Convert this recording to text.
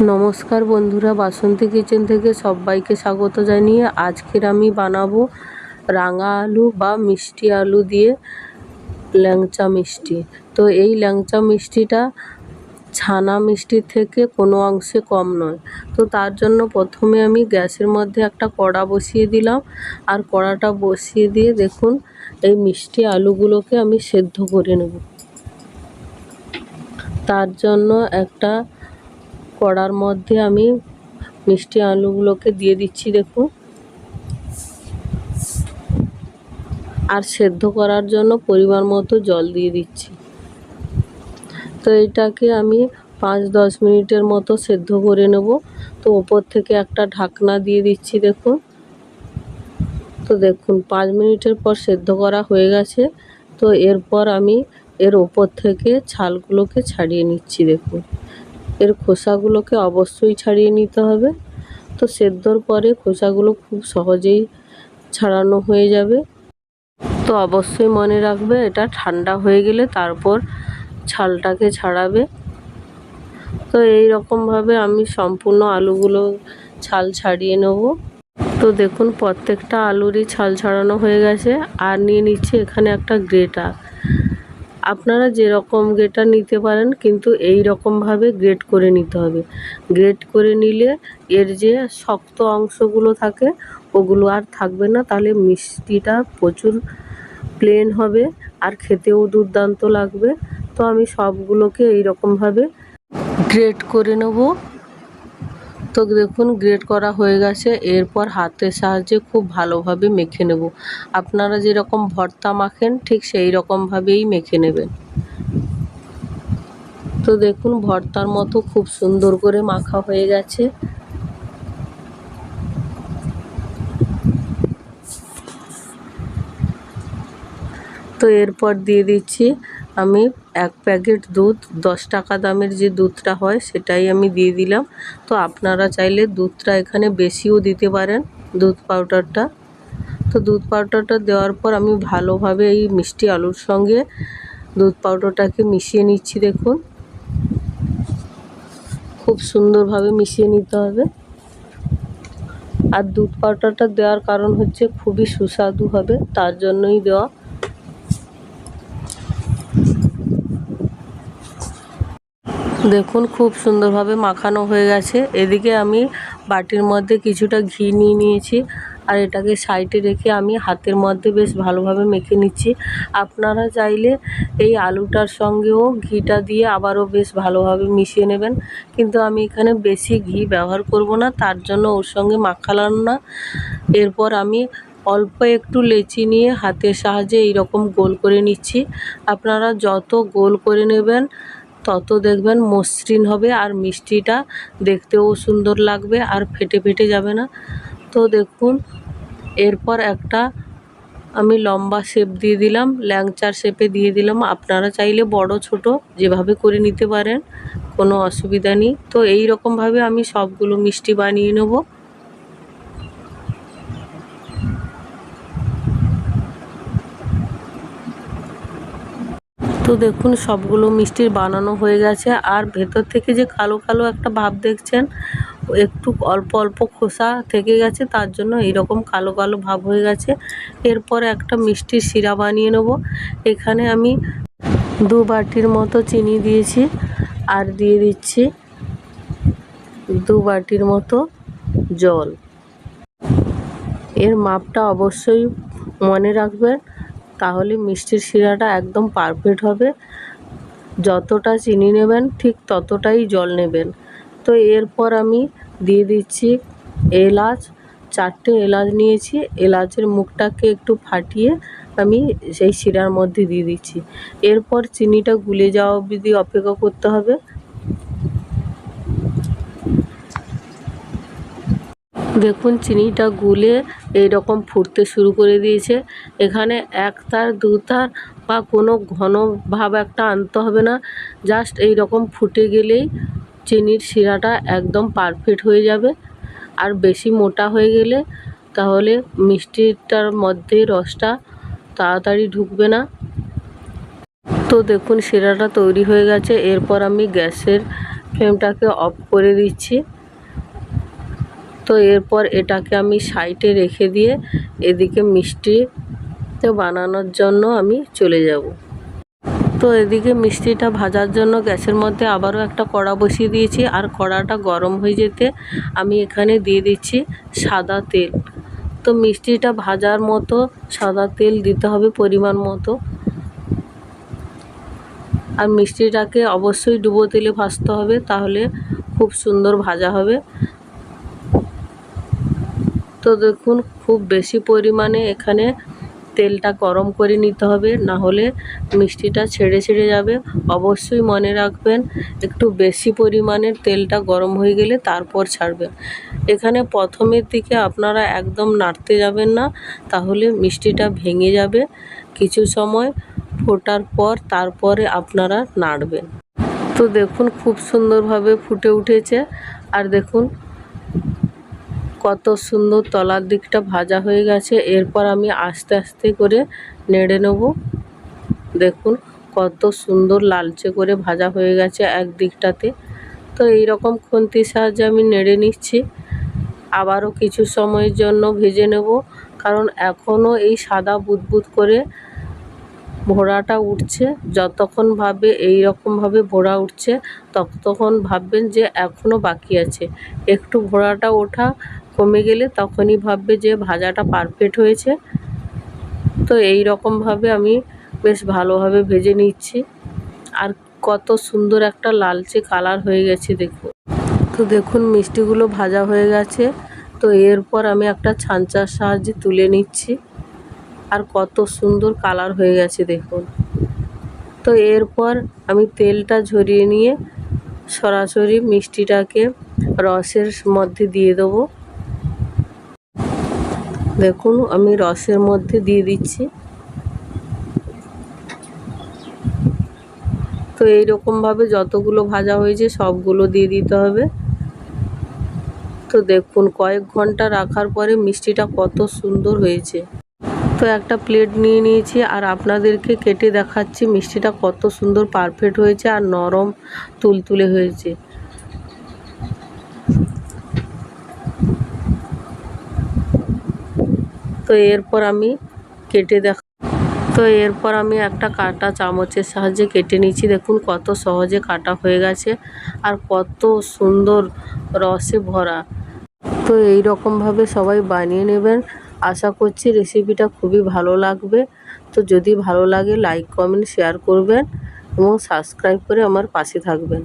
নমস্কার বন্ধুরা, বাসন্তী কিচেন থেকে সবাইকে স্বাগত জানিয়ে আজকের আমি বানাবো রাঙা আলু বা মিষ্টি আলু দিয়ে ল্যাংচা মিষ্টি। তো এই ল্যাংচা মিষ্টিটা ছানা মিষ্টির থেকে কোনো অংশে কম নয়। তো তার জন্য প্রথমে আমি গ্যাসের মধ্যে একটা কড়া বসিয়ে দিলাম, আর কড়াটা বসিয়ে দিয়ে দেখুন এই মিষ্টি আলুগুলোকে আমি সেদ্ধ করে নেব। তার জন্য একটা কড়ার মধ্যে আমি মিষ্টি আলুগুলোকে দিয়ে দিচ্ছি দেখুন, আর সেদ্ধ করার জন্য পরিমাণ মতো জল দিয়ে দিচ্ছি। তো এটাকে আমি 5-10 মিনিটের মতো সেদ্ধ করে নেব। তো ওপর থেকে একটা ঢাকনা দিয়ে দিচ্ছি দেখুন। তো দেখুন 5 মিনিটের পর সেদ্ধ করা হয়ে গেছে। তো এরপর আমি এর ওপর থেকে ছালগুলোকে ছাড়িয়ে নিচ্ছি দেখুন। এর খোসাগুলোকে অবশ্যই ছাড়িয়ে নিতে হবে। তো সেদ্ধর পরে খোসাগুলো খুব সহজেই ছাড়ানো হয়ে যাবে। তো অবশ্যই মনে রাখবে এটা ঠান্ডা হয়ে গেলে তারপর ছালটাকে ছাড়াবে। তো এই রকমভাবে আমি সম্পূর্ণ আলুগুলো ছাল ছাড়িয়ে নেব। তো দেখুন প্রত্যেকটা আলুরই ছাল ছাড়ানো হয়ে গেছে। আর নিয়ে নিচ্ছি এখানে একটা গ্রেটার। আপনারা যেরকম গ্রেটার নিতে পারেন, কিন্তু এই রকমভাবে গ্রেট করে নিতে হবে। গ্রেট করে নিলে এর যে শক্ত অংশগুলো থাকে ওগুলো আর থাকবে না, তাহলে মিষ্টিটা প্রচুর প্লেন হবে আর খেতেও দুর্দান্ত লাগবে। তো আমি সবগুলোকে এই রকমভাবে গ্রেট করে নেব। তো দেখুন গ্রেট করা হয়ে গেছে। এরপর হাতের সাহায্যে খুব ভালোভাবে মেখে নেব। আপনারা যেরকম ভর্তা মাখেন ঠিক সেই রকমভাবেই মেখে নেবেন। তো দেখুন ভর্তার মতো খুব সুন্দর করে মাখা হয়ে গেছে। তো এরপর দিয়ে দিচ্ছি আমি 1 প্যাকেট দুধ। 10 টাকা দামের যে দুধটা হয় সেটাই আমি দিয়ে দিলাম। তো আপনারা চাইলে দুধটা এখানে বেশিও দিতে পারেন, দুধ পাউডারটা। তো দুধ পাউডারটা দেওয়ার পর আমি ভালোভাবে এই মিষ্টি আলুর সঙ্গে দুধ পাউডারটাকে মিশিয়ে নিচ্ছি দেখুন। খুব সুন্দরভাবে মিশিয়ে নিতে হবে। আর দুধ পাউডারটা দেওয়ার কারণ হচ্ছে খুবই সুস্বাদু হবে, তার জন্যই দেওয়া। দেখুন খুব সুন্দরভাবে মাখানো হয়ে গেছে। এদিকে আমি বাটির মধ্যে কিছুটা ঘি নিয়ে নিয়েছি, আর এটাকে সাইডে রেখে আমি হাতের মধ্যে বেশ ভালোভাবে মেখে নিচ্ছি। আপনারা চাইলে এই আলুটার সঙ্গেও ঘিটা দিয়ে আবারও বেশ ভালোভাবে মিশিয়ে নেবেন, কিন্তু আমি এখানে বেশি ঘি ব্যবহার করব না, তার জন্য ওর সঙ্গে মাখালাম না। এরপর আমি অল্প একটু লেচি নিয়ে হাতের সাহায্যে এইরকম গোল করে নিচ্ছি। আপনারা যত গোল করে নেবেন তত দেখবেন মসৃণ হবে, আর মিষ্টিটা দেখতেও সুন্দর লাগবে আর ফেটে ফেটে যাবে না। তো দেখুন এরপর একটা আমি লম্বা শেপ দিয়ে দিলাম, ল্যাংচার শেপে দিয়ে দিলাম। আপনারা চাইলে বড় ছোট যেভাবে করে নিতে পারেন, কোনো অসুবিধা নেই। তো এই রকমভাবে আমি সবগুলো মিষ্টি বানিয়ে নেব। তো দেখুন সবগুলো মিষ্টির বানানো হয়ে গেছে, আর ভেতর থেকে যে কালো কালো একটা ভাব দেখছেন, একটু অল্প অল্প খোসা থেকে গেছে, তার জন্য এইরকম কালো কালো ভাব হয়ে গেছে। এরপর একটা মিষ্টির শিরা বানিয়ে নেব। এখানে আমি 2 বাটির মতো চিনি দিয়েছি, আর দিয়ে দিচ্ছি 2 বাটির মতো জল। এর মাপটা অবশ্যই মনে রাখবেন, তাহলে মিষ্টির শিরাটা একদম পারফেক্ট হবে। যতটা চিনি নেবেন ঠিক ততটাই জল নেবেন। তো এরপর আমি দিয়ে দিচ্ছি এলাচ। 4টে এলাচ নিয়েছি। এলাচের মুখটাকে একটু ফাটিয়ে আমি সেই শিরার মধ্যে দিয়ে দিচ্ছি। এরপর চিনিটা গুলে যাওয়া অবধি অপেক্ষা করতে হবে। দেখুন চিনিটা গুলে এইরকম ফুটতে শুরু করে দিয়েছে। এখানে 1 তার 2 তার বা কোনো ঘন ভাব একটা আনতে হবে না, জাস্ট এইরকম ফুটে গেলেই চিনির শিরাটা একদম পারফেক্ট হয়ে যাবে। আর বেশি মোটা হয়ে গেলে তাহলে মিষ্টিটার মধ্যে রসটা তাড়াতাড়ি ঢুকবে না। তো দেখুন শিরাটা তৈরি হয়ে গেছে। এরপর আমি গ্যাসের ফ্লেমটাকে অফ করে দিচ্ছি। তো এরপর এটাকে আমি সাইডে রেখে দিয়ে এদিকে মিষ্টি বানানোর জন্য আমি চলে যাব। তো এদিকে মিষ্টিটা ভাজার জন্য গ্যাসের মধ্যে আবারও একটা কড়া বসিয়ে দিয়েছি, আর কড়াটা গরম হয়ে যেতে আমি এখানে দিয়ে দিচ্ছি সাদা তেল। তো মিষ্টিটা ভাজার মতো সাদা তেল দিতে হবে পরিমাণ মতো, আর মিষ্টিটাকে অবশ্যই ডুবো তেলে ভাজতে হবে, তাহলে খুব সুন্দর ভাজা হবে। তো দেখুন খুব বেশি পরিমাণে এখানে তেলটা গরম করে নিতে হবে, না হলে মিষ্টিটা ছেড়ে ছেড়ে যাবে। অবশ্যই মনে রাখবেন একটু বেশি পরিমাণের তেলটা গরম হয়ে গেলে তারপর ছাড়বেন। এখানে প্রথমের দিকে আপনারা একদম নাড়তে যাবেন না, তাহলে মিষ্টিটা ভেঙে যাবে। কিছু সময় ফোটার পর তারপরে আপনারা নাড়বেন। তো দেখুন খুব সুন্দরভাবে ফুটে উঠেছে, আর দেখুন কত সুন্দর তলার দিকটা ভাজা হয়ে গেছে। এরপর আমি আস্তে আস্তে করে নেড়ে নেব। দেখুন কত সুন্দর লালচে করে ভাজা হয়ে গেছে এক দিকটাতে। তো এই রকম খুন্তির সাহায্যে আমি নেড়ে নিচ্ছি। আবারও কিছু সময়ের জন্য ভেজে নেব, কারণ এখনও এই সাদা বুদবুদ করে ভোঁড়াটা উঠছে। যতক্ষণ ভাবে এই রকমভাবে ভোঁড়া উঠছে ততক্ষণ ভাববেন যে এখনও বাকি আছে। একটু ভোঁড়াটা ওঠা কমে গেলে তখনই ভাববে যে ভাজাটা পারফেক্ট হয়েছে। তো এই রকমভাবে আমি বেশ ভালোভাবে ভেজে নিচ্ছি, আর কত সুন্দর একটা লালচে কালার হয়ে গেছে দেখুন। তো দেখুন মিষ্টিগুলো ভাজা হয়ে গেছে। তো এরপর আমি একটা ছাঁচার সাহায্যে তুলে নিচ্ছি, আর কত সুন্দর কালার হয়ে গেছে দেখুন। তো এরপর আমি তেলটা ঝরিয়ে নিয়ে সরাসরি মিষ্টিটাকে রসের মধ্যে দিয়ে দেবো। দেখুন আমি রসের মধ্যে দিয়ে দিচ্ছি। তো এই রকমভাবে যতগুলো ভাজা হয়েছে সবগুলো দিয়ে দিতে হবে। তো দেখুন কয়েক ঘন্টা রাখার পরে মিষ্টিটা কত সুন্দর হয়েছে। তো একটা প্লেট নিয়ে নিয়েছি, আর আপনাদেরকে কেটে দেখাচ্ছি মিষ্টিটা কত সুন্দর পারফেক্ট হয়েছে আর নরম তুলতুলে হয়েছে। তো এরপর আমি একটা কাটা চামচের সাহায্যে কেটে নিচ্ছি। দেখুন কত সহজে কাটা হয়ে গেছে, আর কত সুন্দর রসে ভরা। তো এই রকমভাবে সবাই বানিয়ে নেবেন। আশা করছি রেসিপিটা খুবই ভালো লাগবে। তো যদি ভালো লাগে লাইক কমেন্ট শেয়ার করবেন এবং সাবস্ক্রাইব করে আমার পাশে থাকবেন।